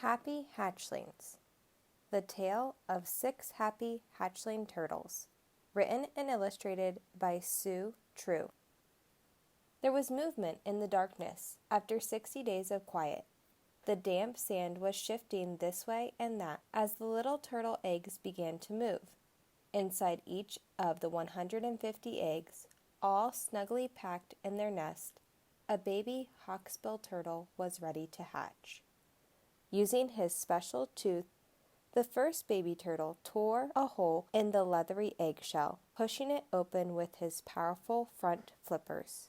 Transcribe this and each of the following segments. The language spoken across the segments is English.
Happy Hatchlings. The Tale of 6 Happy Hatchling Turtles. Written and illustrated by Trew. There was movement in the darkness after 60 days of quiet. The damp sand was shifting this way and that as the little turtle eggs began to move. Inside each of the 150 eggs, all snugly packed in their nest, a baby hawksbill turtle was ready to hatch. Using his special tooth, the first baby turtle tore a hole in the leathery eggshell, pushing it open with his powerful front flippers.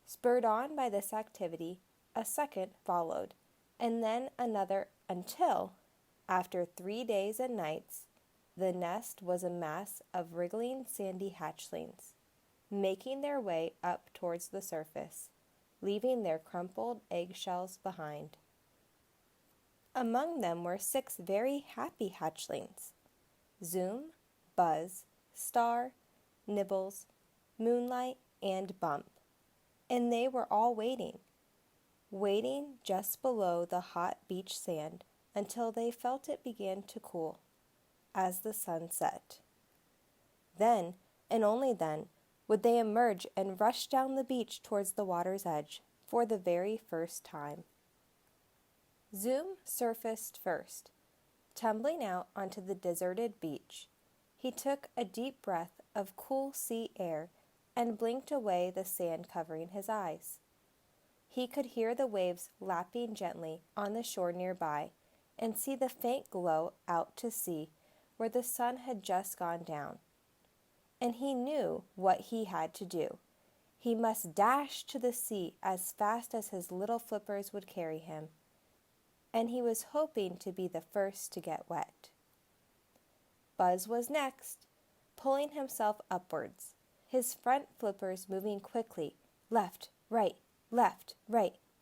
Spurred on by this activity, a second followed, and then another until, after 3 days and nights, the nest was a mass of wriggling sandy hatchlings, making their way up towards the surface, leaving their crumpled eggshells behind. Among them were 6 very happy hatchlings: Zoom, Buzz, Star, Nibbles, Moonlight, and Bump. And they were all waiting just below the hot beach sand until they felt it began to cool as the sun set. Then, and only then, would they emerge and rush down the beach towards the water's edge for the very first time. Zoom surfaced first, tumbling out onto the deserted beach. He took a deep breath of cool sea air and blinked away the sand covering his eyes. He could hear the waves lapping gently on the shore nearby and see the faint glow out to sea where the sun had just gone down. And he knew what he had to do. He must dash to the sea as fast as his little flippers would carry him. And he was hoping to be the first to get wet. Buzz was next, pulling himself upwards, his front flippers moving quickly, left, right,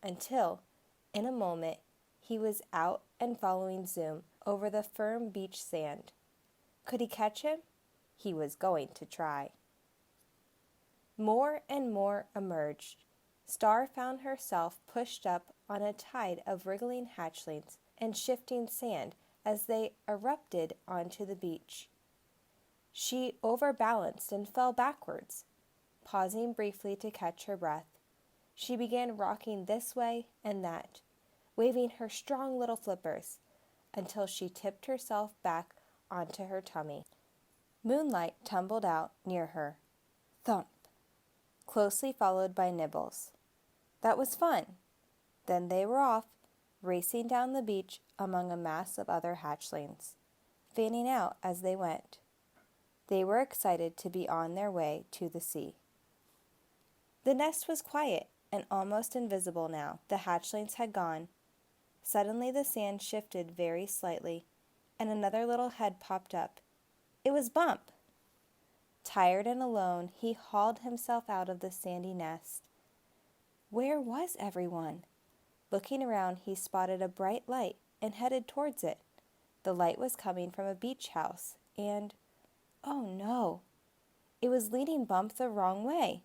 until, in a moment, he was out and following Zoom over the firm beach sand. Could he catch him? He was going to try. More and more emerged. Star found herself pushed up on a tide of wriggling hatchlings and shifting sand as they erupted onto the beach. She overbalanced and fell backwards. Pausing briefly to catch her breath, she began rocking this way and that, waving her strong little flippers, until she tipped herself back onto her tummy. Moonlight tumbled out near her. Thump! Closely followed by Nibbles. That was fun. Then they were off, racing down the beach among a mass of other hatchlings, fanning out as they went. They were excited to be on their way to the sea. The nest was quiet and almost invisible now. The hatchlings had gone. Suddenly the sand shifted very slightly, and another little head popped up. It was Bump. Tired and alone, he hauled himself out of the sandy nest. Where was everyone? Looking around, he spotted a bright light and headed towards it. The light was coming from a beach house, and, oh no, it was leading Bump the wrong way.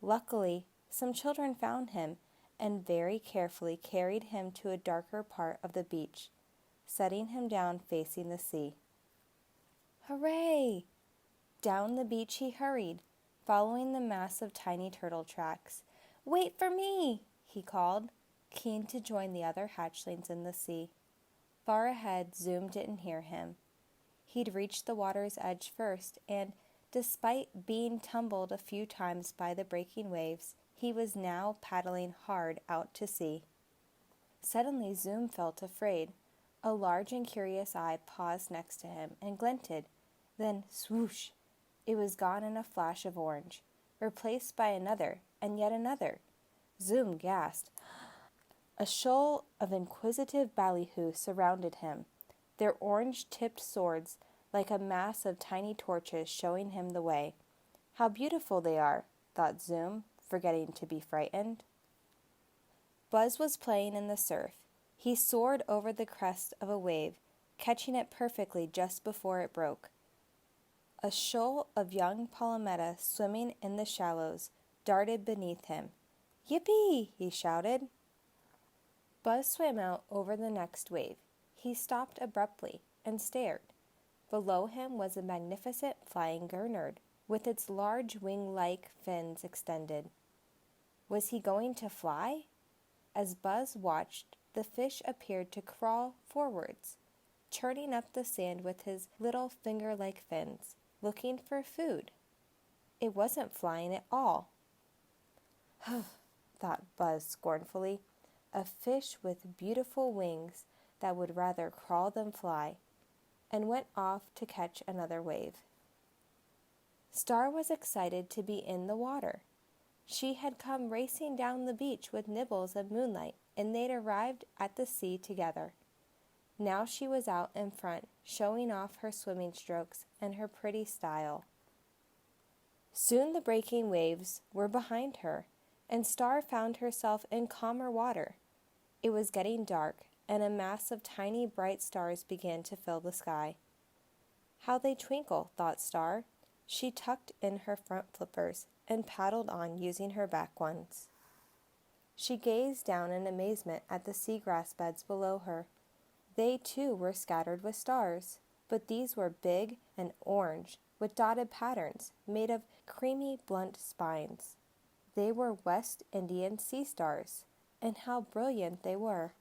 Luckily, some children found him and very carefully carried him to a darker part of the beach, setting him down facing the sea. Hooray! Down the beach he hurried, following the mass of tiny turtle tracks. Wait for me, he called, keen to join the other hatchlings in the sea. Far ahead, Zoom didn't hear him. He'd reached the water's edge first, and despite being tumbled a few times by the breaking waves, he was now paddling hard out to sea. Suddenly Zoom felt afraid. A large and curious eye paused next to him and glinted. Then, swoosh! It was gone in a flash of orange, replaced by another and yet another. Zoom gasped. A shoal of inquisitive ballyhoos surrounded him, their orange-tipped swords like a mass of tiny torches showing him the way. How beautiful they are, thought Zoom, forgetting to be frightened. Buzz was playing in the surf. He soared over the crest of a wave, catching it perfectly just before it broke. A shoal of young palometa swimming in the shallows darted beneath him. Yippee! He shouted. Buzz swam out over the next wave. He stopped abruptly and stared. Below him was a magnificent flying gurnard, with its large wing-like fins extended. Was he going to fly? As Buzz watched, the fish appeared to crawl forwards, churning up the sand with his little finger-like fins, looking for food. It wasn't flying at all. Thought Buzz scornfully. A fish with beautiful wings that would rather crawl than fly, and went off to catch another wave. Star was excited to be in the water. She had come racing down the beach with Nibbles and Moonlight, and they'd arrived at the sea together. Now she was out in front, showing off her swimming strokes and her pretty style. Soon the breaking waves were behind her, and Star found herself in calmer water. It was getting dark, and a mass of tiny bright stars began to fill the sky. How they twinkle, thought Star. She tucked in her front flippers and paddled on using her back ones. She gazed down in amazement at the seagrass beds below her. They too were scattered with stars, but these were big and orange, with dotted patterns made of creamy blunt spines. They were West Indian sea stars, and how brilliant they were.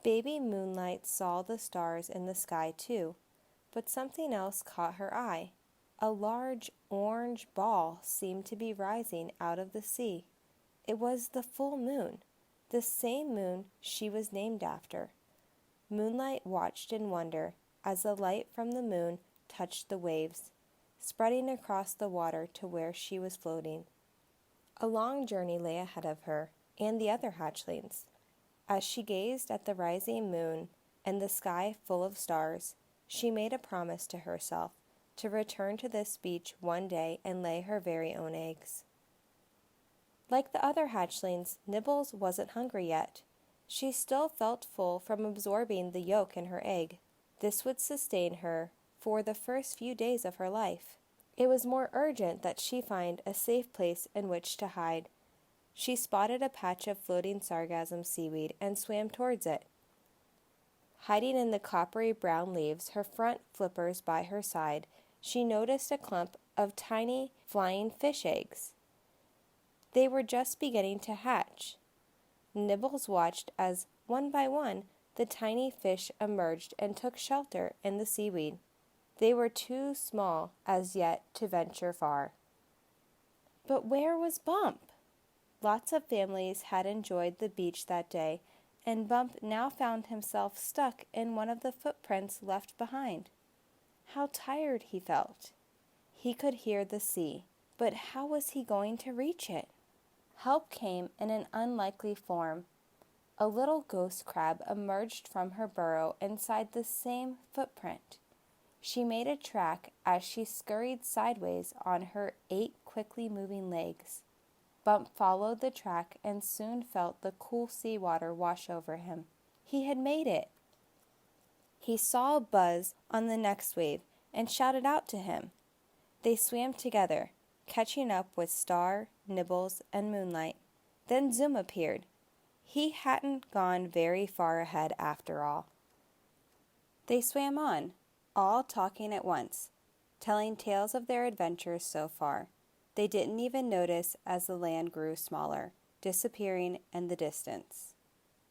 Baby Moonlight saw the stars in the sky too, but something else caught her eye. A large orange ball seemed to be rising out of the sea. It was the full moon, the same moon she was named after. Moonlight watched in wonder as the light from the moon touched the waves, spreading across the water to where she was floating. A long journey lay ahead of her and the other hatchlings. As she gazed at the rising moon and the sky full of stars, she made a promise to herself to return to this beach one day and lay her very own eggs. Like the other hatchlings, Nibbles wasn't hungry yet. She still felt full from absorbing the yolk in her egg. This would sustain her for the first few days of her life. It was more urgent that she find a safe place in which to hide. She spotted a patch of floating sargassum seaweed and swam towards it. Hiding in the coppery brown leaves, her front flippers by her side, she noticed a clump of tiny flying fish eggs. They were just beginning to hatch. Nibbles watched as, one by one, the tiny fish emerged and took shelter in the seaweed. They were too small as yet to venture far. But where was Bump? Lots of families had enjoyed the beach that day, and Bump now found himself stuck in one of the footprints left behind. How tired he felt. He could hear the sea, but how was he going to reach it? Help came in an unlikely form. A little ghost crab emerged from her burrow inside the same footprint. She made a track as she scurried sideways on her 8 quickly moving legs. Bump followed the track and soon felt the cool seawater wash over him. He had made it. He saw Buzz on the next wave and shouted out to him. They swam together, catching up with Star, Nibbles, and Moonlight. Then Zoom appeared. He hadn't gone very far ahead after all. They swam on, all talking at once, telling tales of their adventures so far. They didn't even notice as the land grew smaller, disappearing in the distance.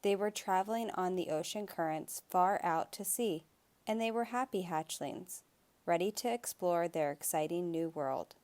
They were traveling on the ocean currents far out to sea, and they were happy hatchlings, ready to explore their exciting new world.